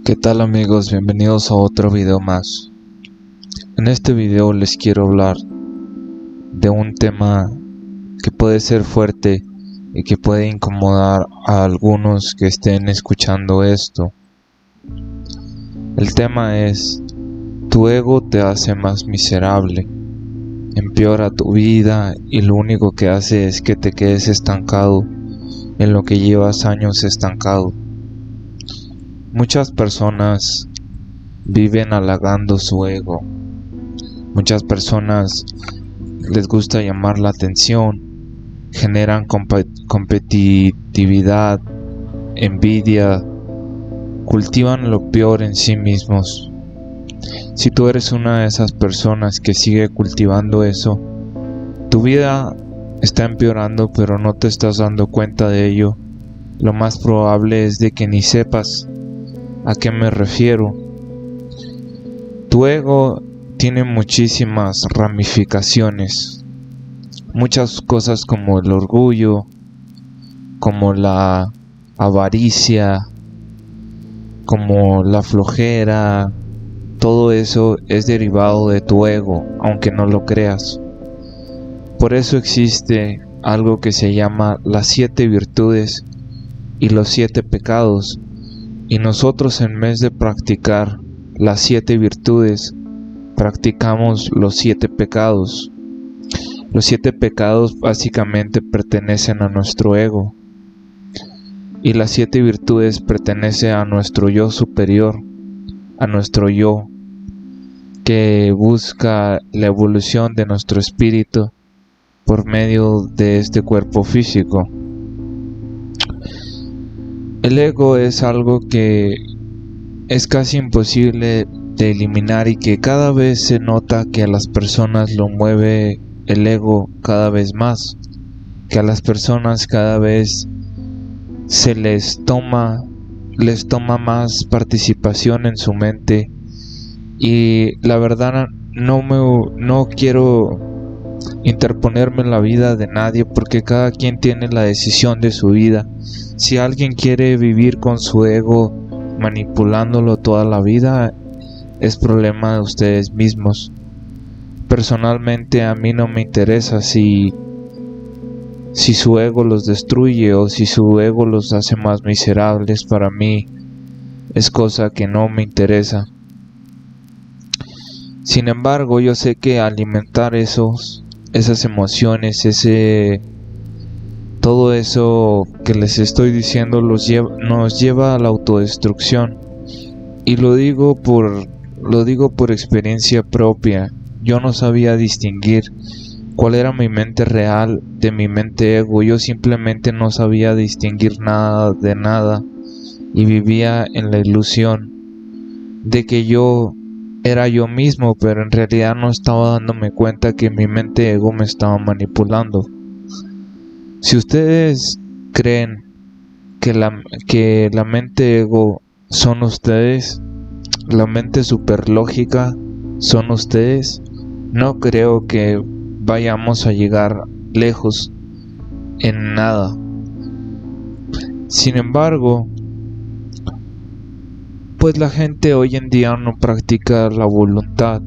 ¿Qué tal amigos? Bienvenidos a otro video más. En este video les quiero hablar de un tema que puede ser fuerte y que puede incomodar a algunos que estén escuchando esto. El tema es: tu ego te hace más miserable, empeora tu vida y lo único que hace es que te quedes estancado en lo que llevas años estancado. Muchas personas viven halagando su ego. Muchas personas les gusta llamar la atención, generan competitividad, envidia, cultivan lo peor en sí mismos. Si tú eres una de esas personas que sigue cultivando eso, tu vida está empeorando pero no te estás dando cuenta de ello. Lo más probable es de que ni sepas a qué me refiero. Tu ego tiene muchísimas ramificaciones, muchas cosas como el orgullo, como la avaricia, como la flojera. Todo eso es derivado de tu ego, aunque no lo creas. Por eso existe algo que se llama las 7 virtudes y los 7 pecados. Y nosotros, en vez de practicar las 7 virtudes, practicamos los 7 pecados. Los 7 pecados básicamente pertenecen a nuestro ego. Y las 7 virtudes pertenecen a nuestro yo superior, a nuestro yo que busca la evolución de nuestro espíritu por medio de este cuerpo físico. El ego es algo que es casi imposible de eliminar y que cada vez se nota que a las personas lo mueve el ego cada vez más, que a las personas cada vez se les toma más participación en su mente. Y la verdad no quiero interponerme en la vida de nadie, porque cada quien tiene la decisión de su vida. Si alguien quiere vivir con su ego manipulándolo toda la vida, es problema de ustedes mismos. Personalmente a mí no me interesa si su ego los destruye o si su ego los hace más miserables. Para mí es cosa que no me interesa. Sin embargo, yo sé que alimentar esas emociones, todo eso que les estoy diciendo nos lleva a la autodestrucción. Y lo digo por experiencia propia. Yo no sabía distinguir cuál era mi mente real de mi mente ego. Yo simplemente no sabía distinguir nada de nada y vivía en la ilusión de que yo era yo mismo, pero en realidad no estaba dándome cuenta que mi mente ego me estaba manipulando. Si ustedes creen que la mente ego son ustedes, la mente superlógica son ustedes, no creo que vayamos a llegar lejos en nada. Sin embargo, pues la gente hoy en día no practica la voluntad.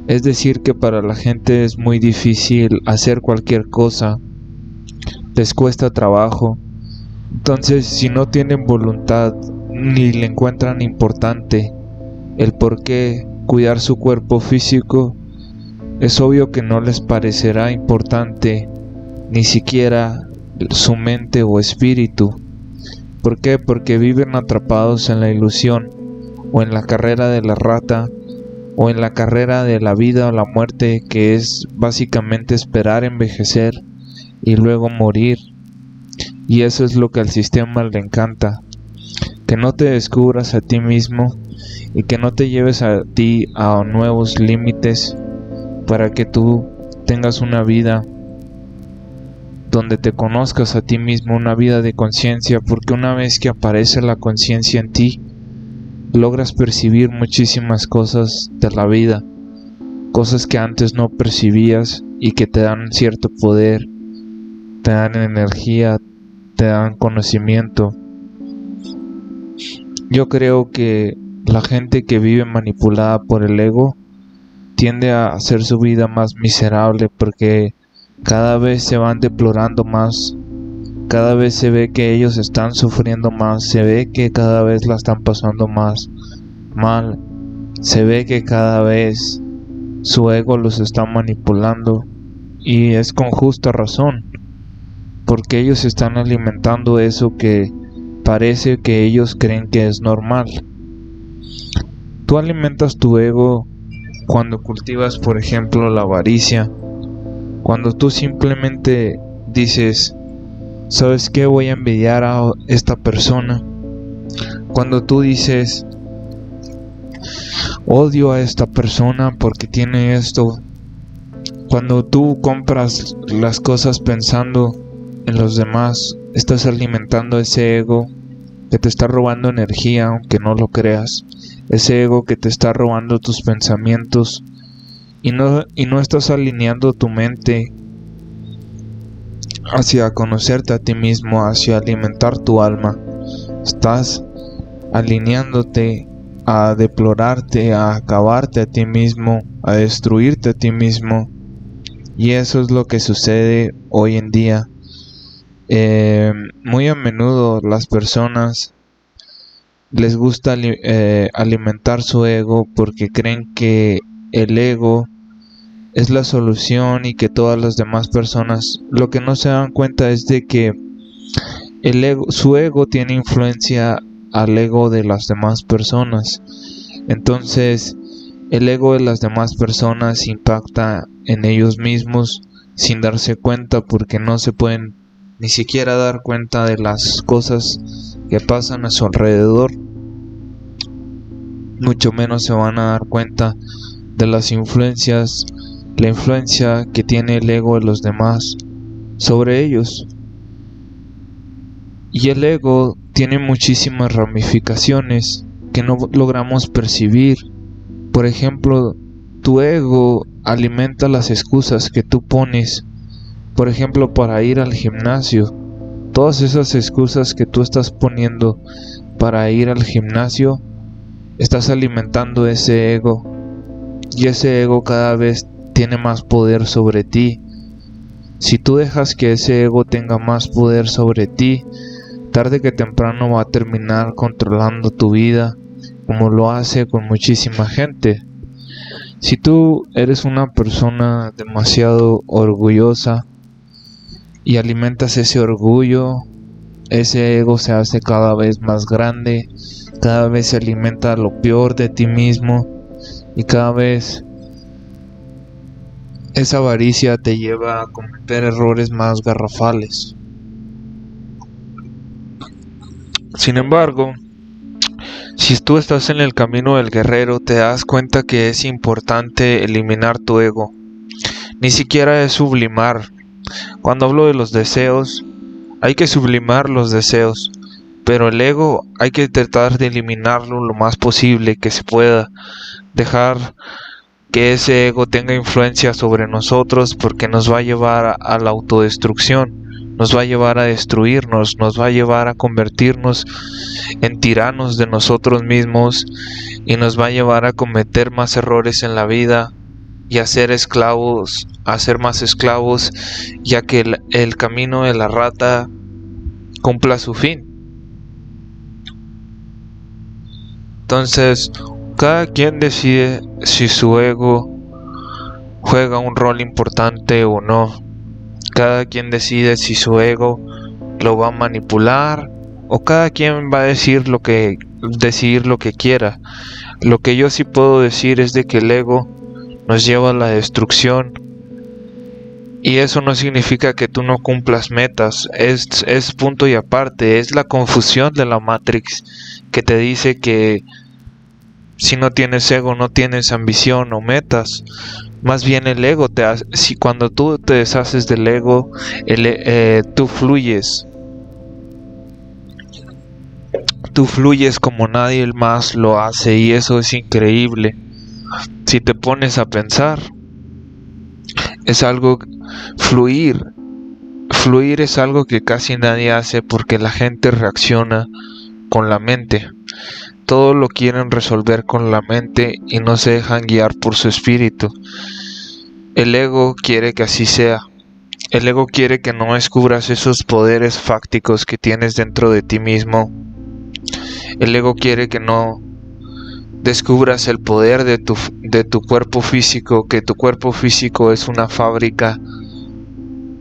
Es decir, que para la gente es muy difícil hacer cualquier cosa, les cuesta trabajo. Entonces, si no tienen voluntad ni le encuentran importante el por qué cuidar su cuerpo físico, es obvio que no les parecerá importante ni siquiera su mente o espíritu. ¿Por qué? Porque viven atrapados en la ilusión, o en la carrera de la rata, o en la carrera de la vida o la muerte, que es básicamente esperar envejecer y luego morir. Y eso es lo que al sistema le encanta, que no te descubras a ti mismo y que no te lleves a ti a nuevos límites para que tú tengas una vida donde te conozcas a ti mismo, una vida de conciencia, porque una vez que aparece la conciencia en ti, logras percibir muchísimas cosas de la vida, cosas que antes no percibías y que te dan cierto poder, te dan energía, te dan conocimiento. Yo creo que la gente que vive manipulada por el ego tiende a hacer su vida más miserable porque cada vez se van deplorando más, cada vez se ve que ellos están sufriendo más, se ve que cada vez la están pasando más mal, se ve que cada vez su ego los está manipulando, y es con justa razón, porque ellos están alimentando eso que parece que ellos creen que es normal. Tú alimentas tu ego cuando cultivas, por ejemplo, la avaricia, cuando tú simplemente dices, ¿sabes qué? Voy a envidiar a esta persona. Cuando tú dices, odio a esta persona porque tiene esto. Cuando tú compras las cosas pensando en los demás, estás alimentando ese ego que te está robando energía, aunque no lo creas. Ese ego que te está robando tus pensamientos y no estás alineando tu mente hacia conocerte a ti mismo, hacia alimentar tu alma. Estás alineándote a deplorarte, a acabarte a ti mismo, a destruirte a ti mismo. Y eso es lo que sucede hoy en día. Muy a menudo las personas les gusta alimentar su ego porque creen que el ego es la solución y que todas las demás personas, lo que no se dan cuenta es de que su ego tiene influencia al ego de las demás personas. Entonces el ego de las demás personas impacta en ellos mismos sin darse cuenta, porque no se pueden ni siquiera dar cuenta de las cosas que pasan a su alrededor, mucho menos se van a dar cuenta de las influencias, la influencia que tiene el ego de los demás sobre ellos. Y el ego tiene muchísimas ramificaciones que no logramos percibir. Por ejemplo, tu ego alimenta las excusas que tú pones, por ejemplo, para ir al gimnasio. Todas esas excusas que tú estás poniendo para ir al gimnasio, estás alimentando ese ego, y ese ego cada vez tiene más poder sobre ti. Si tú dejas que ese ego tenga más poder sobre ti, tarde que temprano va a terminar controlando tu vida, como lo hace con muchísima gente. Si tú eres una persona demasiado orgullosa y alimentas ese orgullo, ese ego se hace cada vez más grande, cada vez se alimenta lo peor de ti mismo, y cada vez esa avaricia te lleva a cometer errores más garrafales. Sin embargo, si tú estás en el camino del guerrero, te das cuenta que es importante eliminar tu ego. Ni siquiera es sublimar. Cuando hablo de los deseos, hay que sublimar los deseos, pero el ego hay que tratar de eliminarlo lo más posible que se pueda. Dejar que ese ego tenga influencia sobre nosotros, porque nos va a llevar a la autodestrucción. Nos va a llevar a destruirnos, nos va a llevar a convertirnos en tiranos de nosotros mismos, y nos va a llevar a cometer más errores en la vida y a ser esclavos, a ser más esclavos, ya que el camino de la rata cumpla su fin. Entonces, cada quien decide si su ego juega un rol importante o no. Cada quien decide si su ego lo va a manipular, o cada quien va a decidir lo que quiera. Lo que yo sí puedo decir es de que el ego nos lleva a la destrucción, y eso no significa que tú no cumplas metas. Es punto y aparte. Es la confusión de la Matrix que te dice que si no tienes ego no tienes ambición o metas. Más bien el ego te hace, si cuando tú te deshaces del ego, tú fluyes. Tú fluyes como nadie más lo hace, y eso es increíble. Si te pones a pensar, es algo, fluir es algo que casi nadie hace, porque la gente reacciona con la mente. Todo lo quieren resolver con la mente y no se dejan guiar por su espíritu. El ego quiere que así sea. El ego quiere que no descubras esos poderes fácticos que tienes dentro de ti mismo. El ego quiere que no descubras el poder de tu cuerpo físico, que tu cuerpo físico es una fábrica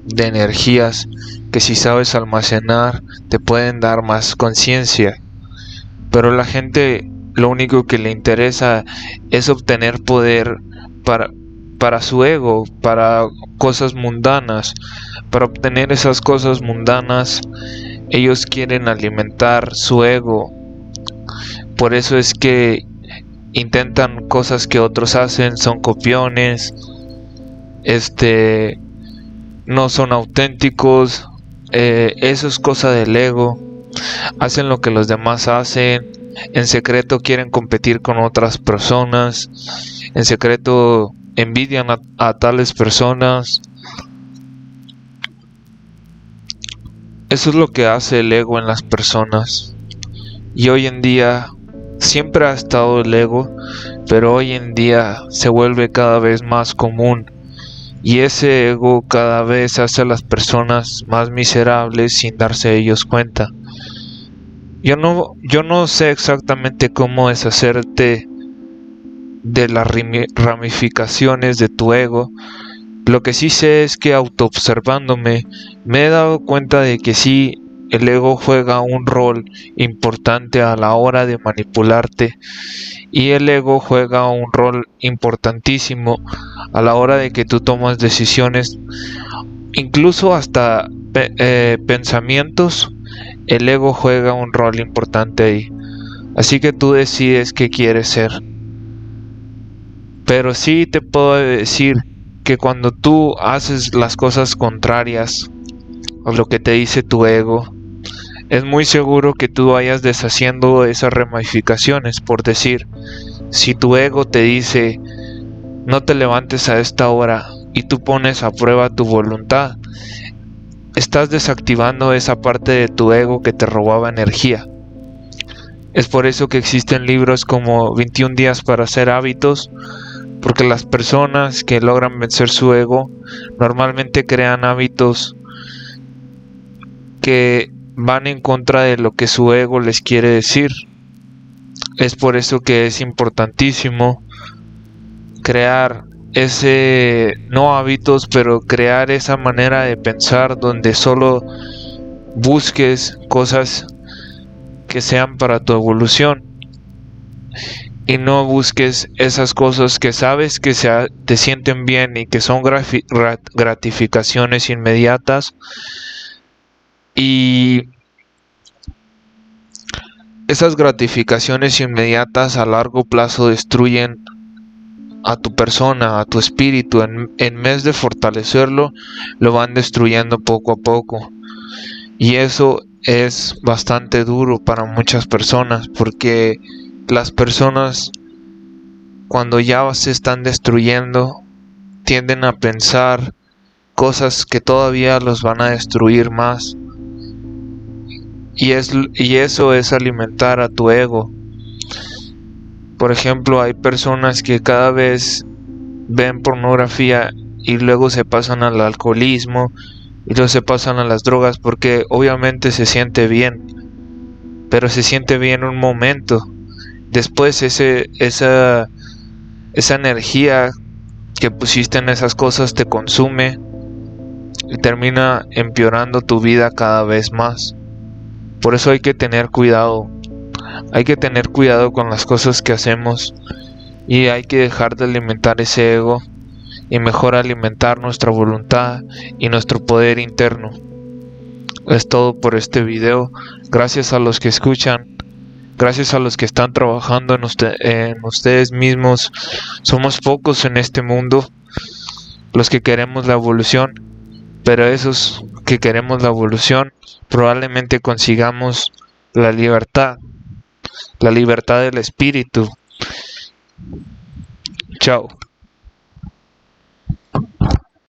de energías que si sabes almacenar te pueden dar más conciencia. Pero la gente lo único que le interesa es obtener poder para su ego, para cosas mundanas. Para obtener esas cosas mundanas, ellos quieren alimentar su ego. Por eso es que intentan cosas que otros hacen, son copiones, no son auténticos. Eso es cosa del ego. Hacen lo que los demás hacen. En secreto quieren competir con otras personas. En secreto envidian a tales personas. Eso es lo que hace el ego en las personas. Y hoy en día siempre ha estado el ego, pero hoy en día se vuelve cada vez más común. Y ese ego cada vez hace a las personas más miserables sin darse ellos cuenta. Yo no sé exactamente cómo deshacerte de las ramificaciones de tu ego. Lo que sí sé es que autoobservándome me he dado cuenta de que sí, el ego juega un rol importante a la hora de manipularte, y el ego juega un rol importantísimo a la hora de que tú tomas decisiones, incluso hasta pensamientos. El ego juega un rol importante ahí. Así que tú decides qué quieres ser. Pero sí te puedo decir que cuando tú haces las cosas contrarias a lo que te dice tu ego, es muy seguro que tú vayas deshaciendo esas ramificaciones. Por decir, si tu ego te dice no te levantes a esta hora y tú pones a prueba tu voluntad, estás desactivando esa parte de tu ego que te robaba energía. Es por eso que existen libros como 21 días para hacer hábitos, porque las personas que logran vencer su ego normalmente crean hábitos que van en contra de lo que su ego les quiere decir. Es por eso que es importantísimo crear no hábitos, pero crear esa manera de pensar donde solo busques cosas que sean para tu evolución y no busques esas cosas que sabes que te sienten bien y que son gratificaciones inmediatas, y esas gratificaciones inmediatas a largo plazo destruyen a tu persona, a tu espíritu. En vez de fortalecerlo, lo van destruyendo poco a poco. Y eso es bastante duro para muchas personas, porque las personas, cuando ya se están destruyendo, tienden a pensar cosas que todavía los van a destruir más. Y eso es alimentar a tu ego. Por ejemplo, hay personas que cada vez ven pornografía y luego se pasan al alcoholismo y luego se pasan a las drogas, porque obviamente se siente bien, pero se siente bien un momento. Después esa energía que pusiste en esas cosas te consume y termina empeorando tu vida cada vez más. Por eso hay que tener cuidado. Hay que tener cuidado con las cosas que hacemos y hay que dejar de alimentar ese ego y mejor alimentar nuestra voluntad y nuestro poder interno. Es todo por este video. Gracias a los que escuchan, gracias a los que están trabajando en ustedes mismos. Somos pocos en este mundo los que queremos la evolución, pero esos que queremos la evolución probablemente consigamos la libertad del espíritu. Chao.